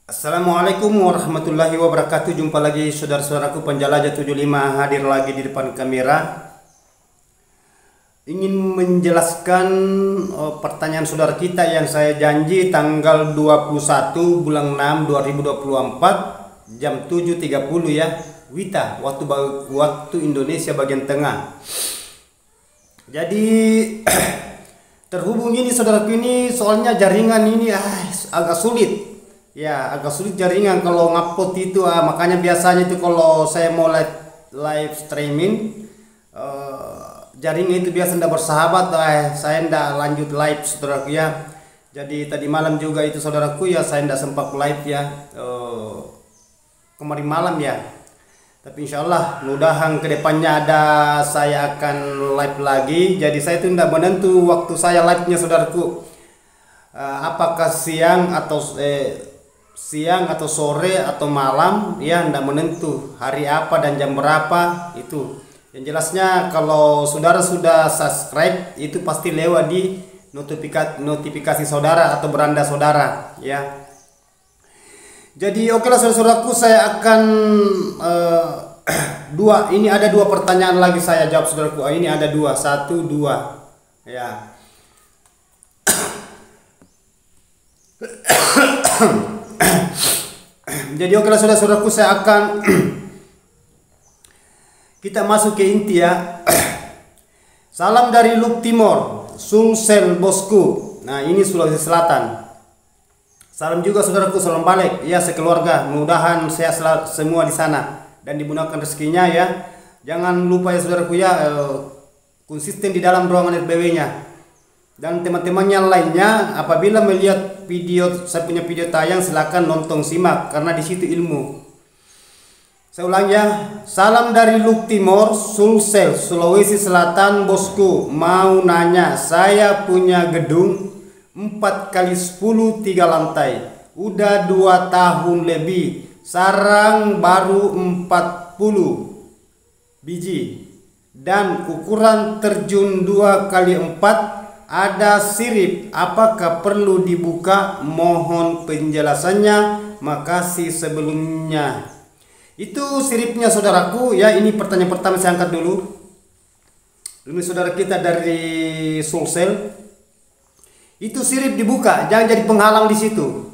Assalamualaikum warahmatullahi wabarakatuh. Jumpa lagi saudara-saudaraku penjelajah 75 hadir lagi di depan kamera. Ingin menjelaskan pertanyaan saudara kita yang saya janji tanggal 21 bulan 6 2024 jam 7.30 ya. WITA, waktu Indonesia bagian tengah. Jadi terhubung ini saudaraku ini soalnya jaringan ini agak sulit. Ya, agak sulit jaringan kalau ngupload itu, makanya biasanya itu kalau saya mau live streaming jaringan itu biasa tidak bersahabat, saya tidak lanjut live saudaraku ya. Jadi tadi malam juga itu saudaraku ya, saya tidak sempat live ya, kemarin malam ya. Tapi insyaallah mudahan kedepannya ada saya akan live lagi. Jadi saya itu tidak menentu waktu saya live nya saudaraku, apakah siang atau sore atau malam ya, tidak menentu hari apa dan jam berapa itu. Yang jelasnya kalau saudara sudah subscribe itu pasti lewat di notifikasi saudara atau beranda saudara ya. Jadi oke lah saudaraku, saya akan ini ada dua pertanyaan lagi saya jawab saudaraku. Ini ada dua, satu dua ya. Jadi oke lah saudara-saudaraku, saya akan kita masuk ke inti ya. Salam dari Luk Timor, Sulsel bosku. Nah ini Sulawesi Selatan. Salam juga saudaraku, salam balik ya sekeluarga. Mudahan sehat semua di sana dan dimudahkan rezekinya ya. Jangan lupa ya saudaraku ya, konsisten di dalam ruangan RBW-nya. Dan teman-temannya lainnya apabila melihat saya punya video tayang silakan nonton simak karena di situ ilmu. Saya ulang ya. Salam dari Luk Timor, Sulsel, Sulawesi Selatan bosku. Mau nanya, saya punya gedung 4x10 3 lantai. Udah 2 tahun lebih. Sarang baru 40 biji. Dan ukuran terjun 2x4. Ada sirip, apakah perlu dibuka? Mohon penjelasannya, makasih sebelumnya. Itu siripnya saudaraku ya. Ini pertanyaan pertama saya angkat dulu. Ini saudara kita dari Sulsel. Itu sirip dibuka, jangan jadi penghalang di situ.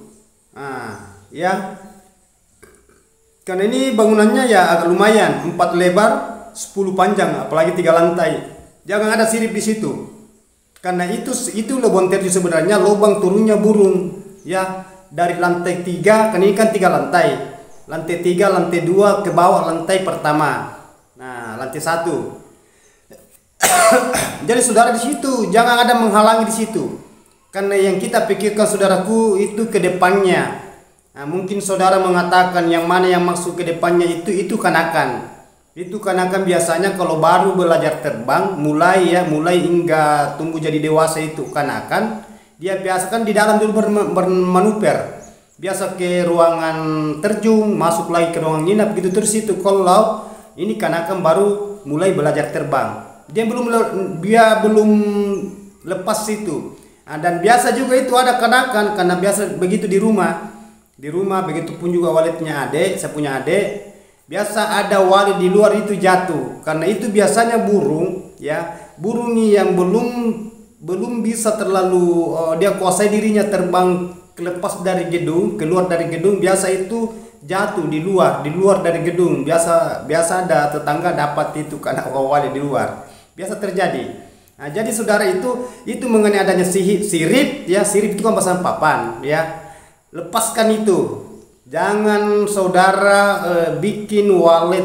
Nah, ya. Karena ini bangunannya ya agak lumayan, 4 lebar, 10 panjang, apalagi 3 lantai. Jangan ada sirip di situ. Karena itu lubang terjun sebenarnya lubang turunnya burung ya, dari lantai 3, kan ini kan 3 lantai. Lantai 3, lantai 2 ke bawah lantai pertama. Nah, lantai 1. Jadi saudara di situ jangan ada menghalangi di situ. Karena yang kita pikirkan saudaraku itu ke depannya. Nah, mungkin saudara mengatakan yang mana yang masuk ke depannya itu kanakan. Itu kanakan biasanya kalau baru belajar terbang, mulai hingga tumbuh jadi dewasa itu kanakan, dia biasa kan di dalam dulu bermanuver. Biasa ke ruangan terjun, masuk lagi ke ruangan nginap gitu terus itu. Kalau ini kanakan baru mulai belajar terbang. Dia belum lepas itu. Nah, dan biasa juga itu ada kanakan karena biasa begitu di rumah. Di rumah begitu pun juga walidnya adik, saya punya adik. Biasa ada wali di luar itu jatuh karena itu biasanya burung ya, burung yang belum bisa terlalu dia kuasai dirinya terbang lepas dari gedung, keluar dari gedung, biasa itu jatuh di luar dari gedung. Biasa ada tetangga dapat itu karena wali di luar, biasa terjadi. Nah, jadi saudara itu mengenai adanya sirip ya, sirip itu kan pasang papan ya, lepaskan itu. Jangan saudara bikin wallet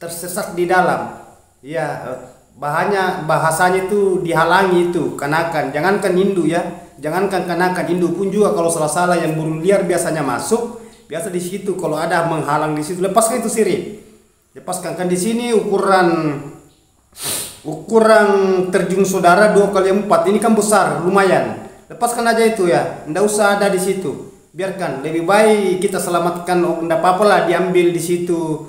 tersesat di dalam. Ya, bahasanya itu dihalangi itu kanakan. Jangankan induk ya. Jangankan kanakan, induk pun juga kalau salah-salah yang burung liar biasanya masuk. Biasa di situ kalau ada menghalang di situ, lepaskan itu sirip. Lepaskan kan di sini ukuran terjun saudara 2x4. Ini kan besar, lumayan. Lepaskan aja itu ya. Nggak usah ada di situ. Biarkan, lebih baik kita selamatkan, enggak apa-apa lah diambil di situ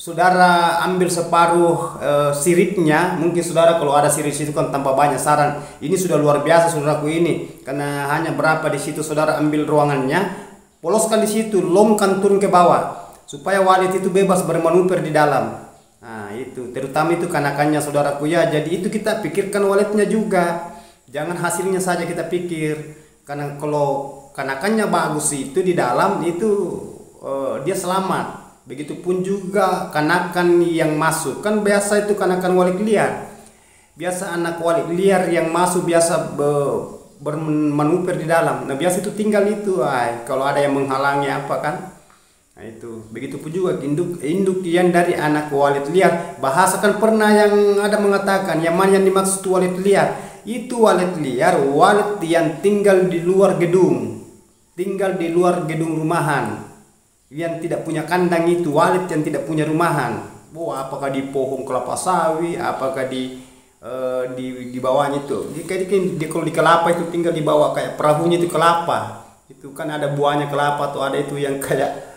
saudara ambil separuh siripnya, mungkin saudara kalau ada sirip situ kan tanpa banyak sarang. Ini sudah luar biasa saudaraku ini, karena hanya berapa di situ saudara ambil ruangannya, poloskan di situ, lomkan turun ke bawah supaya walet itu bebas bermanuver di dalam. Nah itu terutama itu kanakannya saudaraku ya. Jadi itu kita pikirkan waletnya juga, jangan hasilnya saja kita pikir, karena kalau kanakannya bagus itu di dalam itu dia selamat. Begitupun juga kanakan yang masuk, kan biasa itu kanakan walet liar, biasa anak walet liar yang masuk biasa bermanuver di dalam. Nah biasa itu tinggal itu, kalau ada yang menghalangi apa kan. Nah itu begitupun juga induk yang dari anak walet liar. Bahasa kan pernah yang ada mengatakan yang mana yang dimaksud walet liar, itu walet liar walet yang tinggal di luar gedung, tinggal di luar gedung rumahan, yang tidak punya kandang, itu walet yang tidak punya rumahan. Apakah di pohon kelapa sawit, apakah di bawahnya itu kalau di kelapa itu tinggal di bawah, kayak perahunya itu kelapa, itu kan ada buahnya kelapa, atau ada itu yang kayak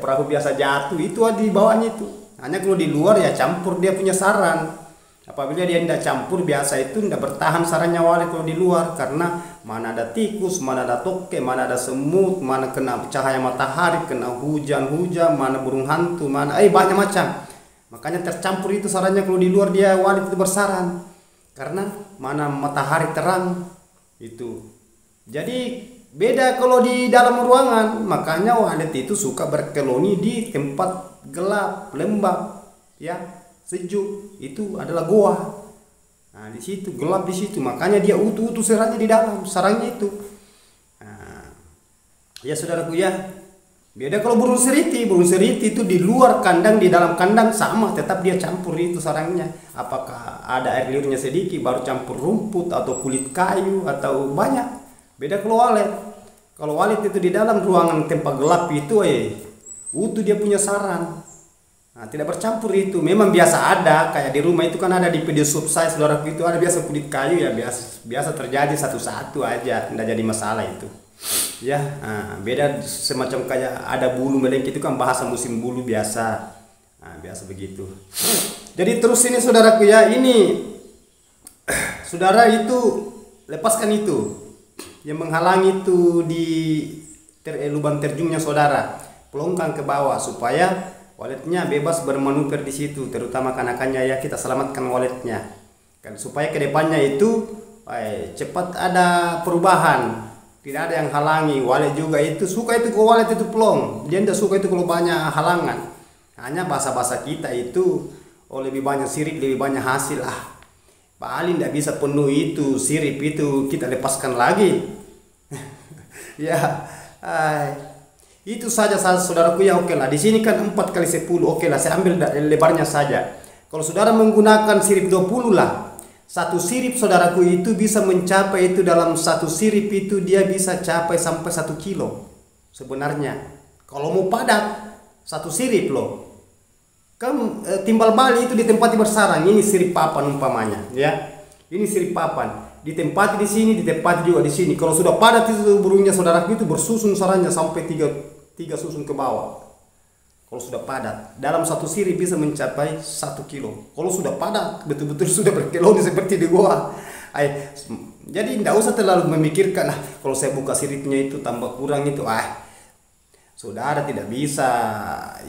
perahu biasa jatuh, itu ada di bawahnya itu. Hanya kalau di luar ya campur dia punya sarang. Apabila dia tidak campur biasa itu tidak bertahan sarangnya walet kalau di luar, karena mana ada tikus, mana ada toke, mana ada semut, mana kena cahaya matahari, kena hujan, mana burung hantu, mana banyak macam. Makanya tercampur itu sarangnya kalau di luar, dia walet itu bersarang karena mana matahari terang itu. Jadi beda kalau di dalam ruangan, makanya walet itu suka berkoloni di tempat gelap, lembab, ya, sejuk. Itu adalah goa. Nah, di situ gelap, di situ makanya dia utuh sarangnya di dalam, sarangnya itu. Nah, ya saudaraku ya, beda kalau burung seriti itu di luar kandang, di dalam kandang sama, tetap dia campur itu sarangnya. Apakah ada air liurnya sedikit, baru campur rumput atau kulit kayu atau banyak. Beda kalau walet. Kalau walet itu di dalam ruangan tempat gelap itu utuh dia punya sarang. Nah, tidak bercampur itu. Memang biasa ada, kayak di rumah itu kan ada di pedesub saya saudaraku itu ada biasa kulit kayu ya, biasa terjadi satu-satu aja, tidak jadi masalah itu. Ya, beda semacam kayak ada bulu melengket itu kan bahasa musim bulu biasa. Nah, biasa begitu. Jadi terus ini saudaraku ya, ini saudara itu lepaskan itu yang menghalangi itu di lubang terjungnya saudara, pelongkang ke bawah supaya waletnya bebas bermanuver di situ, terutama kanakannya ya, kita selamatkan waletnya kan, supaya kedepannya itu cepat ada perubahan, tidak ada yang halangi. Walet juga itu suka itu kalau walet itu pelong, dia tidak suka itu kalau banyak halangan. Hanya bahasa kita itu lebih banyak sirip, lebih banyak hasil. Paling tidak bisa penuh itu sirip itu, kita lepaskan lagi. Ya, itu saja saudaraku ya. Oke lah, di sini kan 4x10, oke lah, saya ambil lebarnya saja. Kalau saudara menggunakan sirip 20 lah, satu sirip saudaraku itu bisa mencapai itu, dalam satu sirip itu dia bisa capai sampai 1 kilo sebenarnya. Kalau mau padat satu sirip loh, kan timbal balik itu ditempati bersarang. Ini sirip papan umpamanya ya, ini sirip papan ditempati di sini, ditempati juga di sini. Kalau sudah padat itu burungnya saudaraku itu bersusun sarangnya sampai 3 susun ke bawah. Kalau sudah padat dalam satu sirip bisa mencapai 1 kilo. Kalau sudah padat betul-betul sudah berkeloni seperti di goa. Jadi tidak usah terlalu memikirkan kalau saya buka siripnya itu tambah kurang itu. Saudara tidak bisa.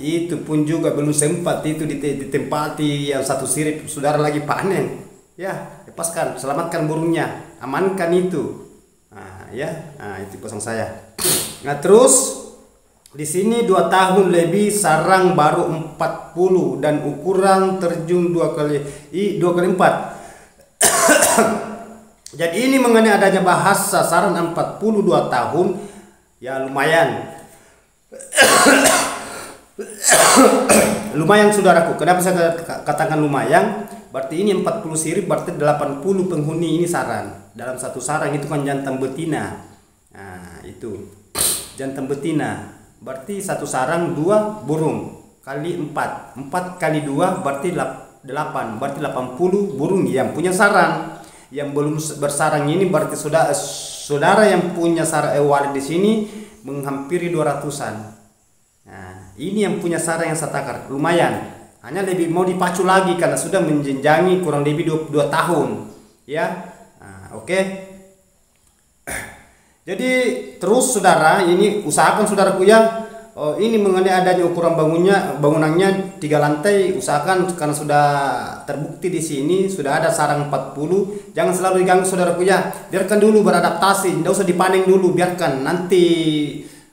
Itu pun juga belum sempat itu ditempati yang satu sirip, saudara lagi panen. Ya, lepaskan, selamatkan burungnya, amankan itu. Itu pesan saya. Nah, terus di sini 2 tahun lebih, sarang baru 40 dan ukuran terjun 2x4. Jadi ini mengenai adanya bahasa sarang 42 tahun, ya lumayan. Lumayan saudaraku. Kenapa saya katakan lumayan? Berarti ini 40 sirip, berarti 80 penghuni ini sarang. Dalam satu sarang itu kan jantan betina. Nah, itu jantan betina. Berarti satu sarang 2 burung kali 4. 4 kali 2 berarti 8. Berarti 80 burung yang punya sarang. Yang belum bersarang ini berarti saudara yang punya sarang walet di sini menghampiri 200-an. Nah, ini yang punya sarang yang saya takar lumayan. hanya lebih mau dipacu lagi karena sudah menjenjangi kurang lebih 2 tahun ya. Oke. Jadi terus saudara, ini usahakan saudaraku ya, ini mengenai adanya ukuran bangunannya 3 lantai, usahakan karena sudah terbukti di sini sudah ada sarang 40, jangan selalu diganggu saudaraku ya, biarkan dulu beradaptasi, tidak usah dipanen dulu, biarkan nanti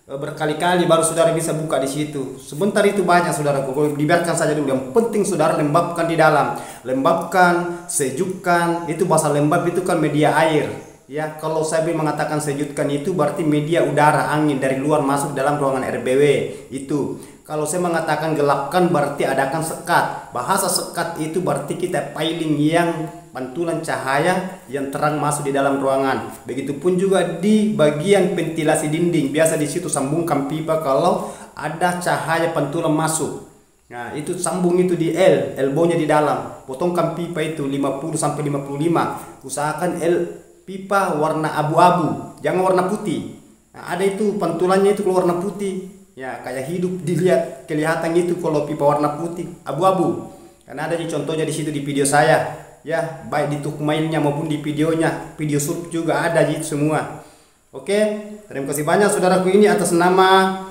berkali-kali baru saudara bisa buka di situ. Sebentar itu banyak saudaraku, dibiarkan saja dulu. Yang penting saudara lembabkan di dalam, lembabkan, sejukkan. Itu bahasa lembab itu kan media air. Ya, kalau saya mengatakan sejukkan itu berarti media udara angin dari luar masuk dalam ruangan RBW itu. Kalau saya mengatakan gelapkan berarti adakan sekat. Bahasa sekat itu berarti kita piling yang pantulan cahaya yang terang masuk di dalam ruangan. Begitupun juga di bagian ventilasi dinding. Biasa di situ sambungkan pipa kalau ada cahaya pantulan masuk. Nah, itu sambung itu di elbownya di dalam. Potongkan pipa itu 50 sampai 55. Usahakan pipa warna abu-abu, jangan warna putih. Nah, ada itu pantulannya itu keluar warna putih. Ya, kayak hidup dilihat kelihatan itu kalau pipa warna putih, abu-abu. Karena ada contohnya di situ di video saya. Ya, baik di thumbnailnya maupun di videonya, video shoot juga ada gitu semua. Oke, terima kasih banyak saudaraku, ini atas nama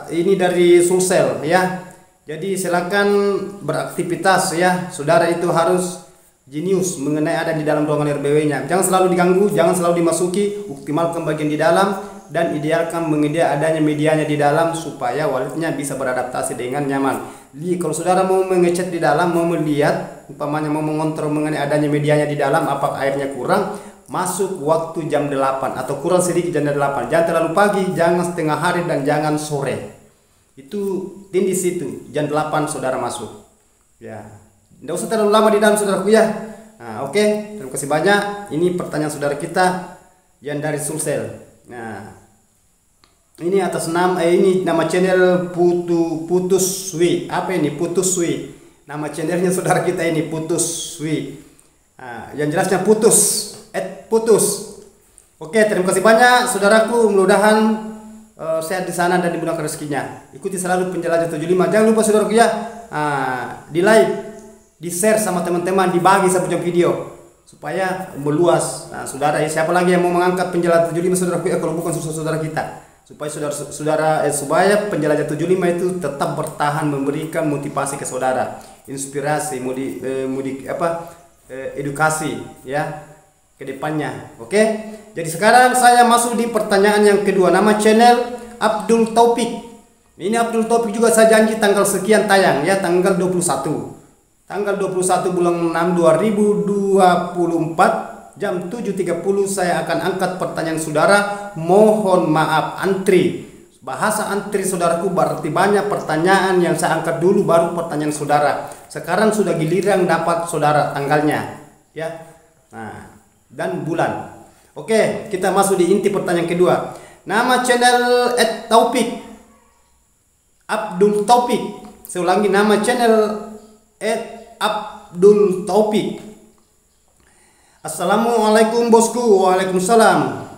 ini dari Sulsel ya. Jadi silakan beraktivitas ya. Saudara itu harus jenius mengenai ada di dalam ruangan RBW-nya. Jangan selalu diganggu, jangan selalu dimasuki, optimalkan bagian di dalam dan idealkan mengedia adanya medianya di dalam supaya walletnya bisa beradaptasi dengan nyaman. Kalau saudara mau mengecat di dalam, mau melihat, umpamanya mau mengontrol mengenai adanya medianya di dalam, apakah airnya kurang, masuk waktu jam 8 atau kurang sedikit jam 8. Jangan terlalu pagi, jangan setengah hari dan jangan sore. Itu di situ jam 8 saudara masuk. Ya. Tidak usah terlalu lama di dalam saudaraku ya. Nah, oke, terima kasih banyak. Ini pertanyaan saudara kita yang dari Sulsel. Nah, ini atas nama ini nama channel Putus Swi. Apa ini Putus Swi? Nama channelnya saudara kita ini Putus Swi. Nah, yang jelasnya putus, putus. Oke, terima kasih banyak saudaraku. Mudah-mudahan sehat di sana dan dimudahkan rezekinya. Ikuti selalu Penjelajah 75. Jangan lupa saudaraku ya, di like, di share sama teman-teman, dibagi satu jam video supaya meluas. Nah, saudara ya, siapa lagi yang mau mengangkat Penjelajah 75 saudaraku ya, kalau bukan saudara kita, supaya Penjelajah 75 itu tetap bertahan memberikan motivasi ke saudara, inspirasi, edukasi ya ke depannya. Oke, jadi sekarang saya masuk di pertanyaan yang kedua. Nama channel Abdul Taufik. Ini Abdul Taufik juga saya janji tanggal sekian tayang ya, tanggal 21 bulan 6 2024 jam 7.30 saya akan angkat pertanyaan saudara. Mohon maaf antri. Bahasa antri saudaraku berarti banyak pertanyaan yang saya angkat dulu baru pertanyaan saudara. Sekarang sudah giliran dapat saudara tanggalnya ya. Nah, dan bulan. Oke, kita masuk di inti pertanyaan kedua. Nama channel @taufik Abdul Taufik. Saya ulangi, nama channel Abdul Taufik. Assalamualaikum bosku. Waalaikumsalam.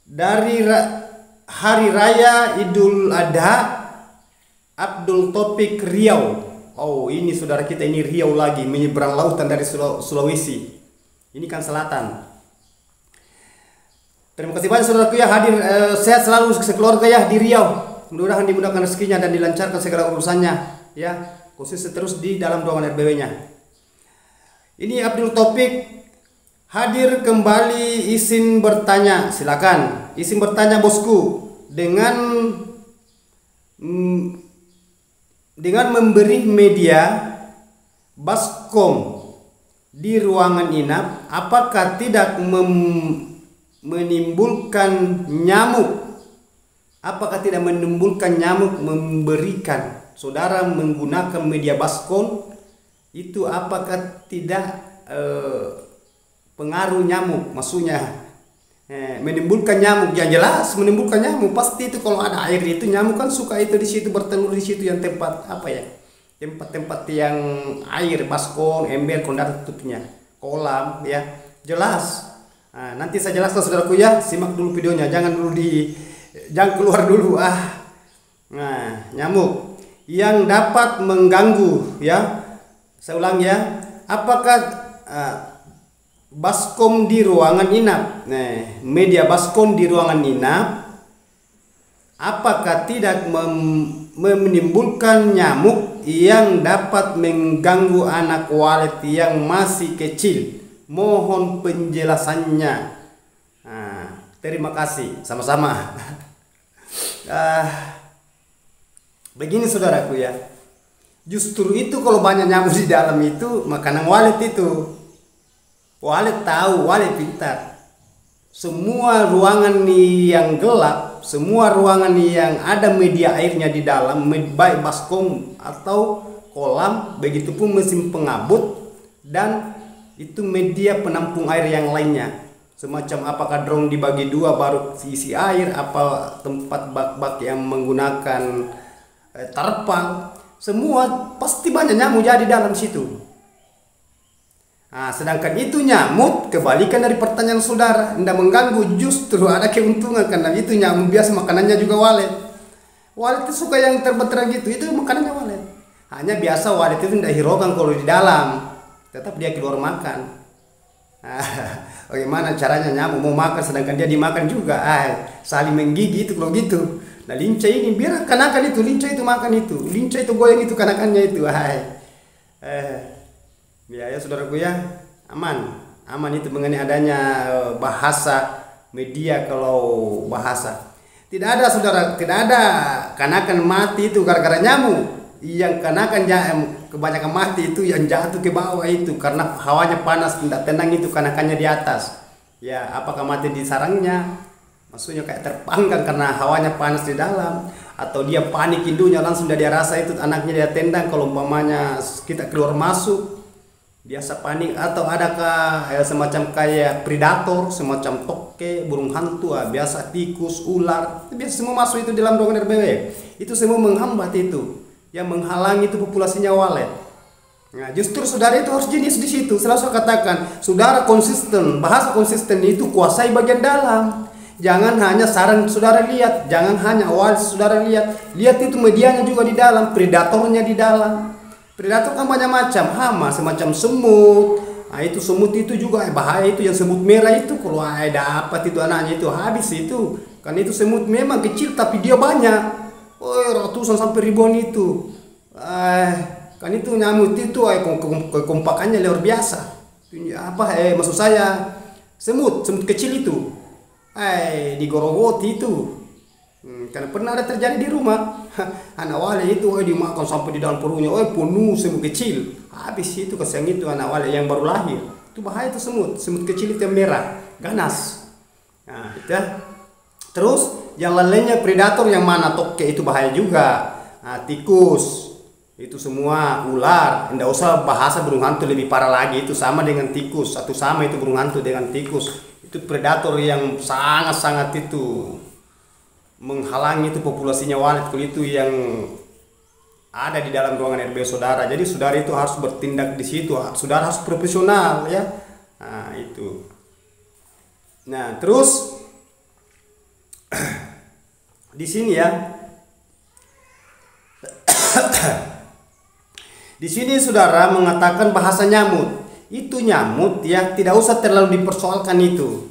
Dari Hari Raya Idul Adha, Abdul Taufik Riau. Oh, ini saudara kita ini Riau lagi, menyeberang lautan dari Sulawesi. Ini kan selatan. Terima kasih banyak saudaraku ya, hadir sehat selalu sekeluarga ya di Riau. Mudah-mudahan dimudahkan rezekinya dan dilancarkan segala urusannya ya, khusus terus di dalam ruangan RBW-nya. Ini Abdul Taufik hadir kembali, izin bertanya. Silakan izin bertanya bosku. Dengan memberi media baskom di ruangan inap, apakah tidak menimbulkan nyamuk? Apakah tidak menimbulkan nyamuk memberikan saudara menggunakan media baskom itu, apakah tidak pengaruh nyamuk? Maksudnya menimbulkan nyamuk. Yang jelas menimbulkan nyamuk pasti itu. Kalau ada air itu nyamuk kan suka itu di situ, bertelur di situ, yang tempat apa ya, tempat-tempat yang air, baskom, ember, kondar tutupnya, kolam ya, jelas. Nah, nanti saya jelaskan saudaraku ya, simak dulu videonya, jangan keluar dulu. Nah, nyamuk yang dapat mengganggu, ya. Saya ulang ya. Apakah baskom di ruangan inap, media baskom di ruangan inap, apakah tidak menimbulkan nyamuk yang dapat mengganggu anak walet yang masih kecil? Mohon penjelasannya. Terima kasih, sama-sama. Begini saudaraku ya, justru itu kalau banyak nyamuk di dalam itu makanan walet itu. Walet tahu, walet pintar. Semua ruangan yang gelap, semua ruangan yang ada media airnya di dalam, baik baskom atau kolam, begitupun mesin pengabut dan itu media penampung air yang lainnya. Semacam apakah drone dibagi dua baru isi air, apa tempat bak-bak yang menggunakan terpal, semua pasti banyak nyamuk jadi dalam situ. Sedangkan itu nyamuk, kebalikan dari pertanyaan saudara, tidak mengganggu, justru ada keuntungan karena itu nyamuk biasa makanannya juga walet. Walet itu suka yang terang gitu, itu makanannya walet. Hanya biasa walet itu tidak hiraukan kalau di dalam, tetap dia keluar makan. Bagaimana caranya nyamuk mau makan sedangkan dia dimakan juga? Saling menggigit itu kalau gitu. Nah linca ini biar kanakan itu, linca itu makan itu, linca itu goyang itu kanakannya itu. Ya saudaraku ya, aman itu mengenai adanya bahasa media. Kalau bahasa tidak ada saudara, tidak ada kanakan mati itu gara-gara nyamuk. Yang kanakan kebanyakan mati itu yang jatuh ke bawah itu karena hawanya panas, tidak tenang itu kanakannya di atas. Ya apakah mati di sarangnya? Maksudnya kayak terpanggang karena hawanya panas di dalam, atau dia panik induknya langsung dia rasa itu anaknya dia tendang. Kalau umpamanya kita keluar masuk biasa panik, atau adakah semacam kayak predator, semacam toke, burung hantu, biasa tikus, ular, biasa semua masuk itu dalam ruangan RBW. Itu semua menghambat itu, yang menghalangi itu populasinya walet. Nah, justru saudara itu harus jenis di situ. Selalu saya katakan, saudara konsisten, bahasa konsisten itu kuasai bagian dalam. Jangan hanya sarang saudara lihat, jangan hanya walet saudara lihat itu medianya juga di dalam, predatornya di dalam. Predator kan banyak macam, hama semacam semut. Itu semut itu juga bahaya itu, yang semut merah itu kalau dapat itu anaknya itu habis itu. Kan itu semut memang kecil tapi dia banyak. Ratusan sampai ribuan itu. Kan itu nyamuk itu kekompakannya luar biasa. Maksud saya semut kecil itu. Digorogoti itu. Karena pernah ada terjadi di rumah. Anak wale itu dimakan sampai di dalam perutnya, penuh semut kecil. Habis itu kasihan itu anak wale yang baru lahir. Itu bahaya itu semut kecil itu yang merah, ganas. Nah, itu ya. Terus yang lainnya predator yang mana toke itu bahaya juga. Tikus itu semua, ular, tidak usah bahasa burung hantu lebih parah lagi, itu sama dengan tikus, atau sama itu burung hantu dengan tikus. Itu predator yang sangat-sangat itu menghalangi itu populasinya walet itu yang ada di dalam ruangan RB saudara. Jadi saudara itu harus bertindak di situ, saudara harus profesional ya. Itu. Nah, terus di sini ya. Di sini saudara mengatakan bahasa nyamuk. Itu nyamuk ya, tidak usah terlalu dipersoalkan itu.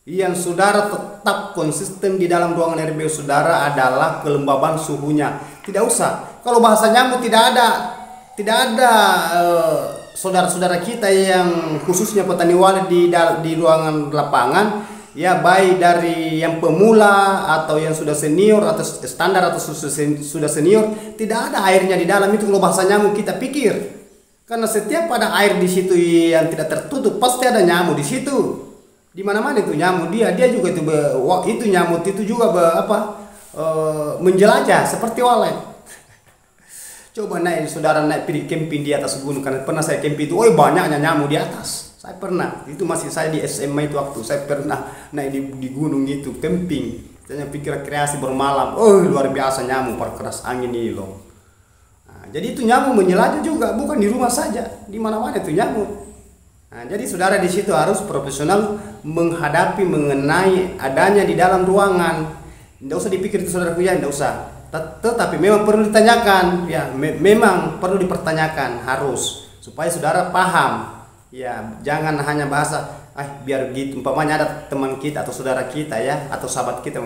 Yang saudara tetap konsisten di dalam ruangan RBU saudara adalah kelembaban suhunya. Tidak usah. Kalau bahasa nyamuk tidak ada saudara-saudara kita yang khususnya petani walet di ruangan lapangan ya, baik dari yang pemula atau yang sudah senior atau standar atau sudah senior, tidak ada airnya di dalam itu. Kalau bahasa nyamuk kita pikir, karena setiap ada air di situ yang tidak tertutup pasti ada nyamuk di situ. Di mana-mana itu nyamuk, dia juga itu nyamuk itu juga menjelajah seperti walet. Coba saudara naik pergi camping di atas gunung, karena pernah saya camping itu, banyaknya nyamuk di atas. Saya pernah, itu masih saya di SMA itu waktu saya pernah naik di gunung itu camping. Saya pikir kreasi bermalam, luar biasa nyamuk perkeras angin ini loh. Jadi itu nyamuk menjelajah juga, bukan di rumah saja, di mana-mana itu nyamuk. Jadi saudara di situ harus profesional menghadapi mengenai adanya di dalam ruangan. Tidak usah dipikir itu saudara, ya tidak usah. Tetapi memang perlu ditanyakan, ya memang perlu dipertanyakan harus supaya saudara paham. Ya, jangan hanya bahasa biar gitu. Umpamanya ada teman kita atau saudara kita ya atau sahabat kita,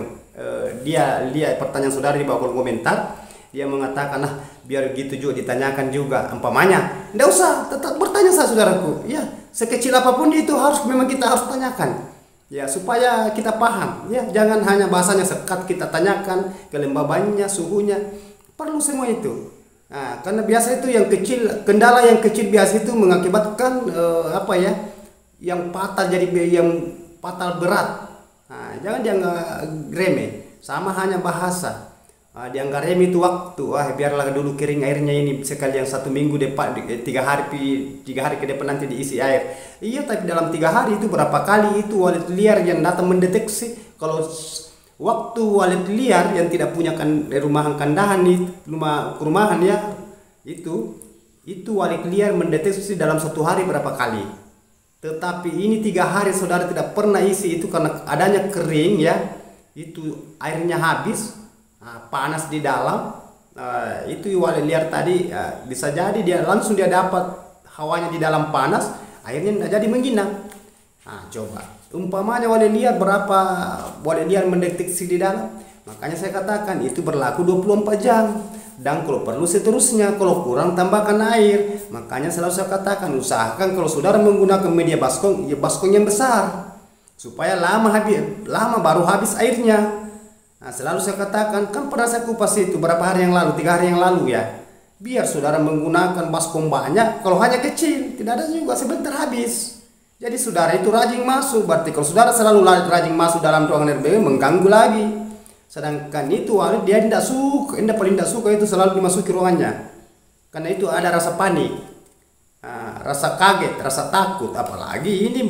dia lihat pertanyaan saudara di bawah kolom komentar, dia mengatakan biar gitu juga ditanyakan juga. Umpamanya, tidak usah, tetap bertanya saudaraku. Ya, sekecil apapun itu memang kita harus tanyakan. Ya, supaya kita paham. Ya, jangan hanya bahasanya sekat kita tanyakan, kelembabannya, suhunya, perlu semua itu. Nah, karena biasa itu yang kecil, kendala yang kecil biasa itu mengakibatkan yang fatal, jadi yang fatal berat. Nah, jangan dianggap remeh, sama hanya bahasa. Dianggap remeh itu waktu. Biarlah dulu kering airnya ini sekali yang 1 minggu depan, 3 hari ke depan nanti diisi air. Iya, tapi dalam 3 hari itu berapa kali itu walet liar yang datang mendeteksi. Kalau waktu walet liar yang tidak punya rumahan kandahan rumahan ya, itu walet liar mendeteksi dalam 1 hari berapa kali. Tetapi ini 3 hari saudara tidak pernah isi itu karena adanya kering ya, itu airnya habis, panas di dalam, itu walet liar tadi bisa jadi dia dapat hawanya di dalam panas, airnya tidak jadi menginap. Coba umpamanya walet liar berapa walet liar mendeteksi di dalam, makanya saya katakan itu berlaku 24 jam. Dan kalau perlu seterusnya, kalau kurang tambahkan air. Makanya selalu saya katakan usahakan kalau saudara menggunakan media baskom, ya baskom yang besar supaya lama baru habis airnya. Selalu saya katakan, kan pernah saya kupas itu berapa hari yang lalu, 3 hari yang lalu ya. Biar saudara menggunakan baskom banyak, kalau hanya kecil tidak ada juga sebentar habis. Jadi saudara itu rajin masuk, berarti kalau saudara selalu rajin masuk dalam ruangan RBW mengganggu lagi. Sedangkan itu dia paling tidak suka itu selalu dimasuki ruangannya. Karena itu ada rasa panik, rasa kaget, rasa takut. Apalagi ini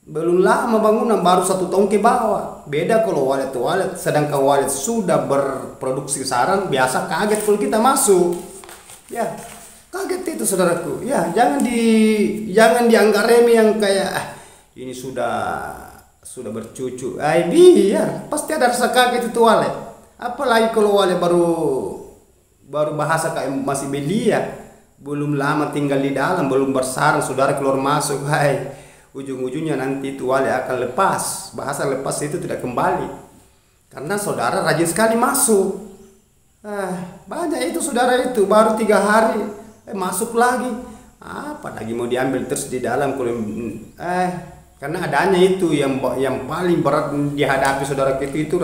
belum lama bangunan, baru 1 tahun ke bawah. Beda kalau walet, sedangkan walet sudah berproduksi sarang, biasa kaget kalau kita masuk. Ya, kaget itu saudaraku. Ya, jangan dianggap remeh yang kayak ini sudah bercucu. Biar pasti ada rasa kaget itu walet. Apalagi kalau walet baru bahasa kayak masih belia, belum lama tinggal di dalam, belum bersarang, saudara keluar masuk, ujung-ujungnya nanti itu walet akan lepas. Bahasa lepas itu tidak kembali karena saudara rajin sekali masuk. Banyak itu saudara itu baru 3 hari masuk lagi, apalagi mau diambil terus di dalam karena adanya itu yang paling berat dihadapi saudara itu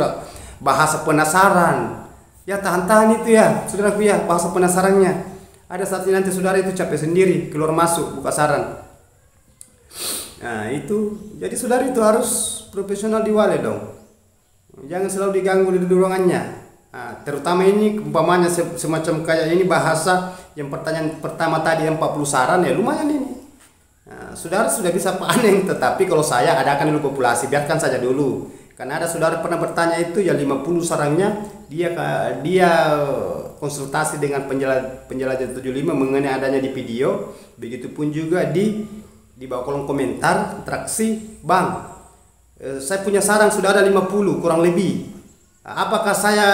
bahasa penasaran. Ya, tahan-tahan itu ya saudaraku ya, bahasa penasarannya. Ada saatnya nanti saudara itu capek sendiri keluar masuk buka sarang. Itu jadi saudara itu harus profesional di walet dong. Jangan selalu diganggu di ruangannya. Terutama ini umpamanya semacam kayak ini bahasa yang pertanyaan pertama tadi yang 40 saran ya lumayan ini. Saudara sudah bisa panen, tetapi kalau saya adakan dulu populasi, biarkan saja dulu. Karena ada saudara pernah bertanya itu ya 50 sarangnya dia konsultasi dengan penjelajah 75 mengenai adanya di video. Begitupun juga di bawah kolom komentar interaksi, Bang, saya punya sarang sudah ada 50 kurang lebih. Apakah saya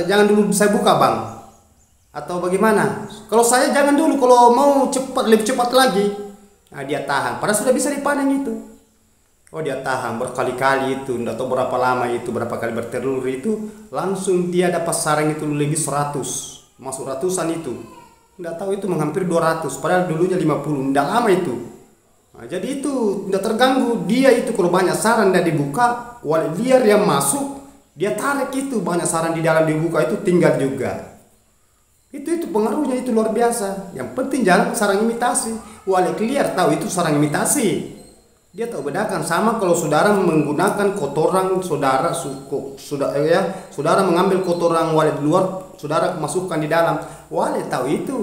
jangan dulu saya buka, Bang? Atau bagaimana? Kalau saya jangan dulu, kalau mau lebih cepat lagi. Dia tahan, padahal sudah bisa dipanen itu. Dia tahan berkali-kali itu, tidak tahu berapa lama itu, berapa kali bertelur itu, langsung dia dapat sarang itu lebih 100, masuk ratusan itu. Tidak tahu itu menghampir 200, padahal dulunya 50, tidak lama itu. Jadi itu tidak terganggu, dia itu kalau banyak sarang dan dibuka, walet liar yang masuk, dia tarik itu, banyak sarang di dalam dibuka itu tinggal juga. Itu pengaruhnya itu luar biasa. Yang penting jangan sarang imitasi. Walet liar tahu itu sarang imitasi. Dia tahu bedakan. Sama kalau saudara menggunakan kotoran saudara saudara mengambil kotoran walet luar, saudara masukkan di dalam. Walet tahu itu.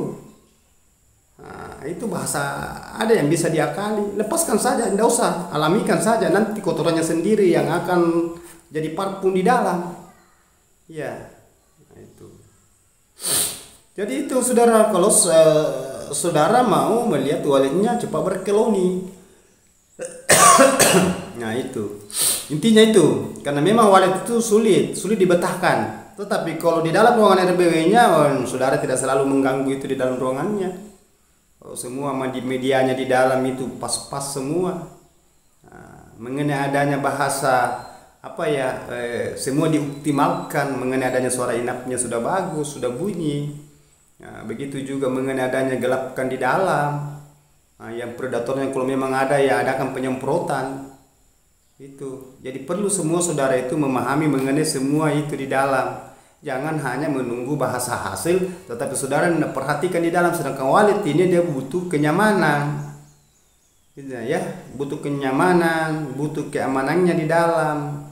Itu bahasa ada yang bisa diakali. Lepaskan saja, tidak usah, alamikan saja, nanti kotorannya sendiri yang akan jadi parfum di dalam. Ya, itu. Jadi itu saudara, kalau saudara mau melihat waletnya cepat berkoloni. Nah itu intinya itu, karena memang walet itu sulit dibetahkan. tetapi kalau di dalam ruangan RBW-nya, saudara tidak selalu mengganggu itu di dalam ruangannya. Semua medianya di dalam itu pas-pas semua. Mengenai adanya bahasa semua dioptimalkan. Mengenai adanya suara inapnya sudah bagus, sudah bunyi. Begitu juga mengenai adanya gelapkan di dalam. Yang predatornya kalau memang ada, ya adakan penyemprotan. Itu. Jadi perlu semua saudara itu memahami mengenai semua itu di dalam. Jangan hanya menunggu bahasa hasil, tetapi saudara perhatikan di dalam. Sedangkan walid ini dia butuh kenyamanan. Ya, butuh kenyamanan, butuh keamanannya di dalam.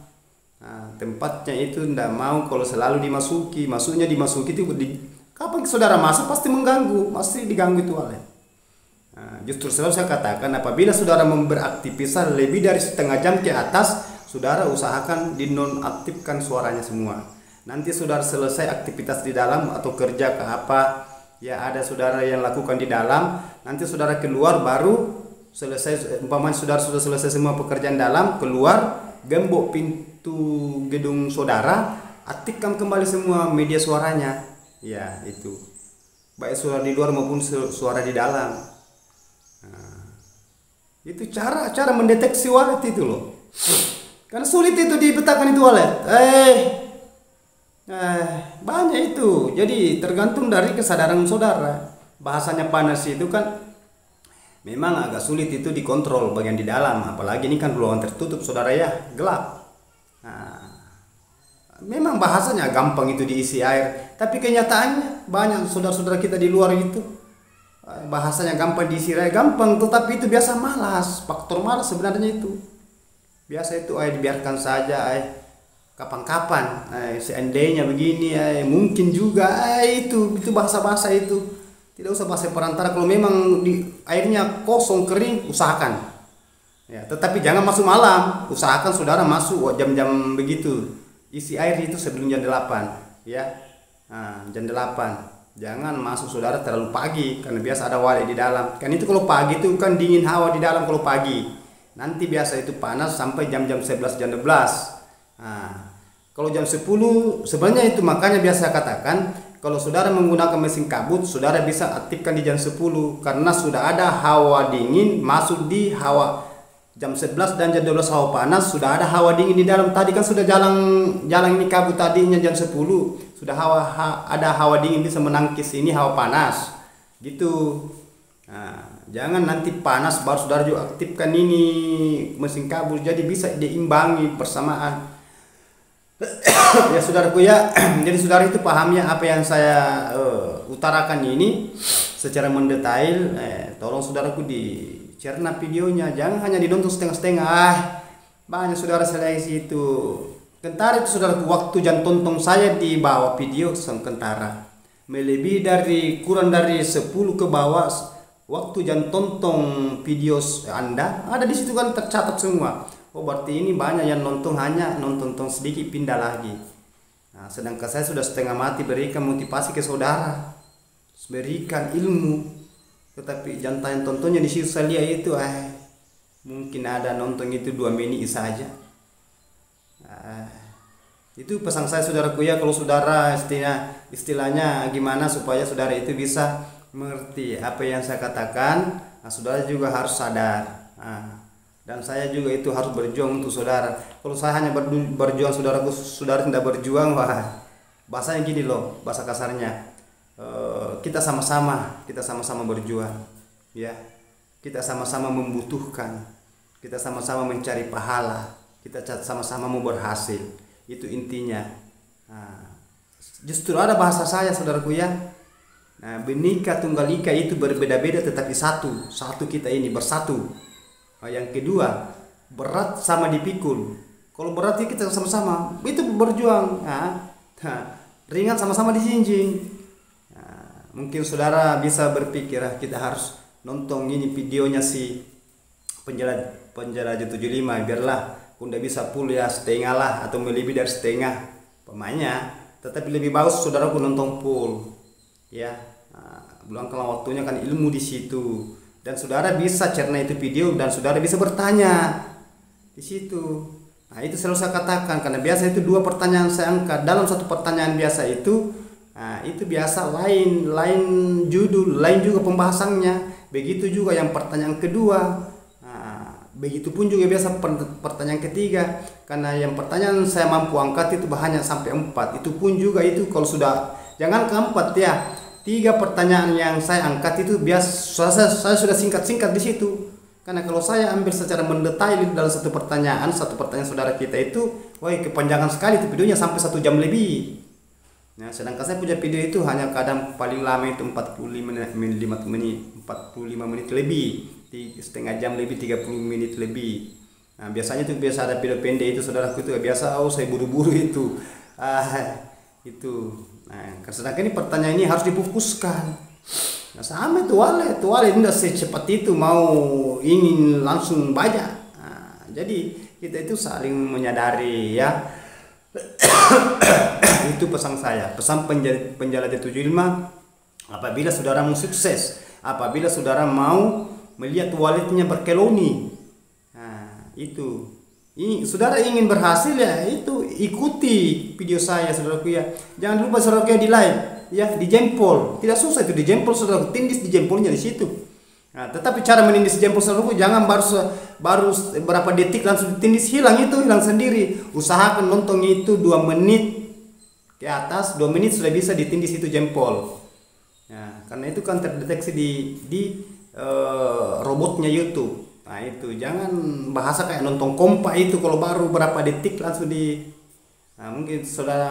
Tempatnya itu tidak mau kalau selalu dimasuki. Dimasuki itu kapan saudara masuk pasti mengganggu, pasti diganggu itu walid. Justru selalu saya katakan, apabila saudara beraktivitas lebih dari setengah jam ke atas, saudara usahakan dinonaktifkan suaranya semua. Nanti saudara selesai aktivitas di dalam atau kerja ke apa, ya ada saudara yang lakukan di dalam, nanti saudara keluar baru selesai, umpamanya saudara sudah selesai semua pekerjaan dalam, keluar, gembok pintu gedung saudara, aktifkan kembali semua media suaranya. Ya, itu. Baik suara di luar maupun suara di dalam. Itu cara mendeteksi wallet itu loh. Karena sulit itu dipetakan itu wallet. Banyak itu. Jadi tergantung dari kesadaran saudara. Bahasanya panas itu kan memang agak sulit itu dikontrol bagian di dalam. Apalagi ini kan ruangan tertutup saudara ya, gelap. Memang bahasanya gampang itu diisi air. Tapi kenyataannya banyak saudara-saudara kita di luar itu bahasanya gampang diisi air, gampang, tetapi itu biasa malas. Faktor malas sebenarnya itu. Biasa itu dibiarkan saja, kapan-kapan, seandainya begini, mungkin juga, itu bahasa-bahasa itu. Tidak usah bahasa perantara. Kalau memang di airnya kosong kering, usahakan. Ya, tetapi jangan masuk malam. Usahakan saudara masuk jam-jam begitu. Isi air itu sebelum jam 8, ya. Jam 8. Jangan masuk saudara terlalu pagi, karena biasa ada walid di dalam. Kan itu kalau pagi itu kan dingin hawa di dalam kalau pagi. Nanti biasa itu panas sampai jam-jam 11, jam 12. Kalau jam 10 sebenarnya itu, makanya biasa katakan kalau saudara menggunakan mesin kabut, saudara bisa aktifkan di jam 10 karena sudah ada hawa dingin masuk di hawa. Jam 11 dan jam 12 hawa panas, sudah ada hawa dingin di dalam. Tadi kan sudah jalan ini kabut tadinya jam 10, sudah ada hawa dingin bisa menangkis ini hawa panas. Gitu. Jangan nanti panas baru saudara juga aktifkan ini mesin kabut, jadi bisa diimbangi bersamaan. Ya saudaraku ya, jadi saudara itu pahamnya apa yang saya utarakan ini secara mendetail. Tolong saudaraku dicerna videonya, jangan hanya ditonton setengah-setengah. Banyak saudara seleksi itu. Kentara itu saudaraku, waktu jam tonton saya di bawah video sang kentara melebihi dari kurang dari 10 ke bawah. Waktu jam tonton video Anda ada di situ kan tercatat semua. Oh berarti ini banyak yang nonton, hanya nonton sedikit pindah lagi. Sedangkan saya sudah setengah mati berikan motivasi ke saudara, berikan ilmu. Tetapi jantan tontonnya di situ saya lihat itu mungkin ada nonton itu 2 menit saja. Itu pesan saya saudaraku ya, kalau saudara istilahnya gimana supaya saudara itu bisa mengerti apa yang saya katakan. Saudara juga harus sadar. Dan saya juga itu harus berjuang untuk saudara. Kalau saya hanya berjuang saudaraku, saudara tidak berjuang, bahasanya gini loh, bahasa kasarnya, kita sama-sama berjuang, ya. Kita sama-sama membutuhkan, kita sama-sama mencari pahala, kita sama-sama mau berhasil. Itu intinya. Justru ada bahasa saya saudaraku ya. Bhinneka Tunggal Ika itu berbeda-beda tetapi satu kita ini bersatu. Yang kedua, berat sama dipikul. Kalau berat kita sama-sama itu berjuang. Ringan sama-sama dijinjing. Mungkin saudara bisa berpikir kita harus nonton ini videonya si penjelajah 75, biarlah udah bisa full ya, setengah lah atau lebih dari setengah pemainnya. Tetapi lebih bagus saudaraku nonton full, ya. Luangkan waktunya, kan ilmu di situ. Dan saudara bisa cerna itu video dan saudara bisa bertanya di situ. Nah, itu selalu saya katakan karena biasa itu dua pertanyaan saya angkat dalam satu pertanyaan biasa itu. Nah, itu biasa lain judul, lain juga pembahasannya. Begitu juga yang pertanyaan kedua. Nah, begitupun juga biasa pertanyaan ketiga. Karena yang pertanyaan saya mampu angkat itu hanya sampai 4. Itu pun juga itu kalau sudah jangan ke 4 ya. 3 pertanyaan yang saya angkat itu biasa saya sudah singkat-singkat di situ. Karena kalau saya ambil secara mendetail dalam satu pertanyaan saudara kita itu, wah kepanjangan sekali itu videonya sampai 1 jam lebih. Nah, sedangkan saya punya video itu hanya kadang paling lama itu 45 menit lebih, setengah jam lebih, 30 menit lebih. Nah, biasanya itu biasa ada video pendek itu saudaraku itu biasa saya buru-buru itu. Itu. Nah, sedangkan ini pertanyaan ini harus difokuskan. Nah, sama itu wale tidak secepat itu mau ingin langsung banyak. Nah, jadi kita itu saling menyadari ya. Itu pesan saya, pesan penjelajah 75. Apabila saudara mau sukses, apabila saudara mau melihat walletnya berkeloni, nah itu ini saudara ingin berhasil ya, itu ikuti video saya saudaraku ya. Jangan lupa saudaraku ya di like ya, di jempol. Tidak susah itu di jempol saudaraku, tindis di jempolnya di situ. Nah, tetapi cara menindis jempol saudaraku jangan baru berapa detik langsung ditindis, hilang sendiri. Usahakan nonton itu 2 menit ke atas, 2 menit sudah bisa ditindis itu jempol. Nah, karena itu kan terdeteksi di robotnya YouTube. Nah, itu jangan bahasa kayak nonton kompak itu kalau baru berapa detik langsung Nah, mungkin saudara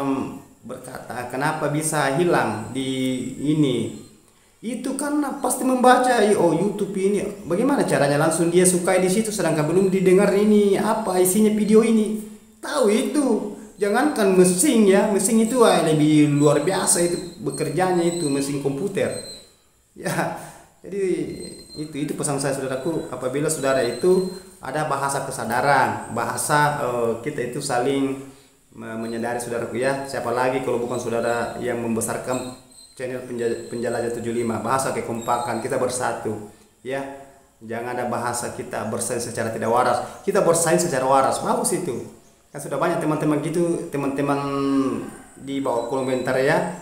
berkata kenapa bisa hilang di ini. Itu karena pasti membaca YouTube ini bagaimana caranya langsung dia sukai di situ sedangkan belum didengar ini apa isinya video ini. Tahu itu. Jangankan mesin ya, mesin itu lebih luar biasa itu bekerjanya itu mesin komputer. Ya, jadi itu pesan saya saudaraku, apabila saudara itu ada bahasa kesadaran, bahasa kita itu saling menyadari saudaraku ya. Siapa lagi kalau bukan saudara yang membesarkan channel Penjelajah 75, bahasa kekompakan, kita bersatu ya. Jangan ada bahasa kita bersaing secara tidak waras, kita bersaing secara waras, bagus itu. Kan sudah banyak teman-teman gitu, teman-teman di bawah komentar ya,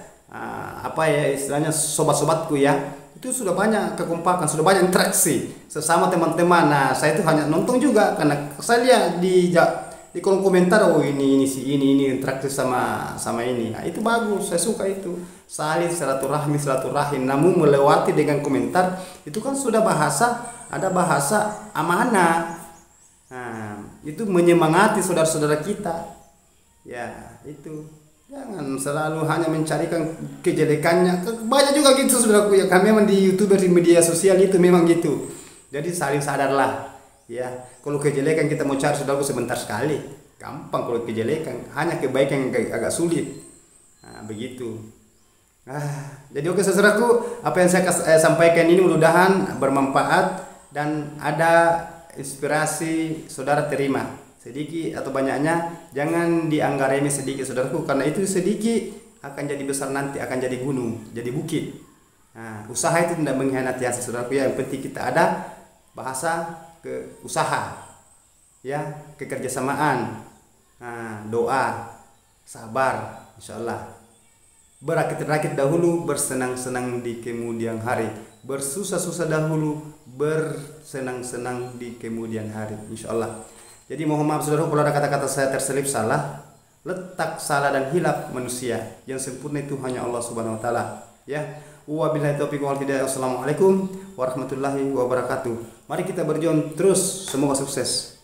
istilahnya sobat-sobatku ya, itu sudah banyak kekompakan, sudah banyak interaksi sesama teman-teman. Nah, saya itu hanya nonton juga karena saya lihat di kolom komentar, ini interaksi sama ini. Nah, itu bagus, saya suka itu. Saling silaturahim, namun melewati dengan komentar itu kan sudah ada bahasa amanah. Nah, itu menyemangati saudara-saudara kita. Ya, itu. Jangan selalu hanya mencarikan kejelekannya. Banyak juga gitu saudaraku ya. Kami memang di YouTuber di media sosial itu memang gitu. Jadi saling sadarlah. Ya, kalau kejelekan kita mau cari saudaraku sebentar sekali. Gampang kalau kejelekan, hanya kebaikan yang agak sulit. Nah, begitu. Jadi oke saudaraku, apa yang saya sampaikan ini mudah-mudahan bermanfaat dan ada inspirasi saudara terima. Sedikit atau banyaknya jangan dianggap remeh sedikit saudaraku, karena itu sedikit akan jadi besar nanti, akan jadi gunung, jadi bukit. Nah, usaha itu tidak mengkhianati hasil saudaraku ya. Yang penting kita ada bahasa ke usaha ya, kekerjasamaan, doa, sabar, insyaallah. Berakit-rakit dahulu, bersenang-senang di kemudian hari. Bersusah-susah dahulu, bersenang-senang di kemudian hari, insyaallah. Jadi mohon maaf saudara kalau ada kata-kata saya terselip salah. Letak salah dan hilaf manusia, yang sempurna itu hanya Allah Subhanahu wa taala. Ya. Wabillahi taufiq wal hidayah. Assalamualaikum warahmatullahi wabarakatuh. Mari kita berjuang terus, semoga sukses.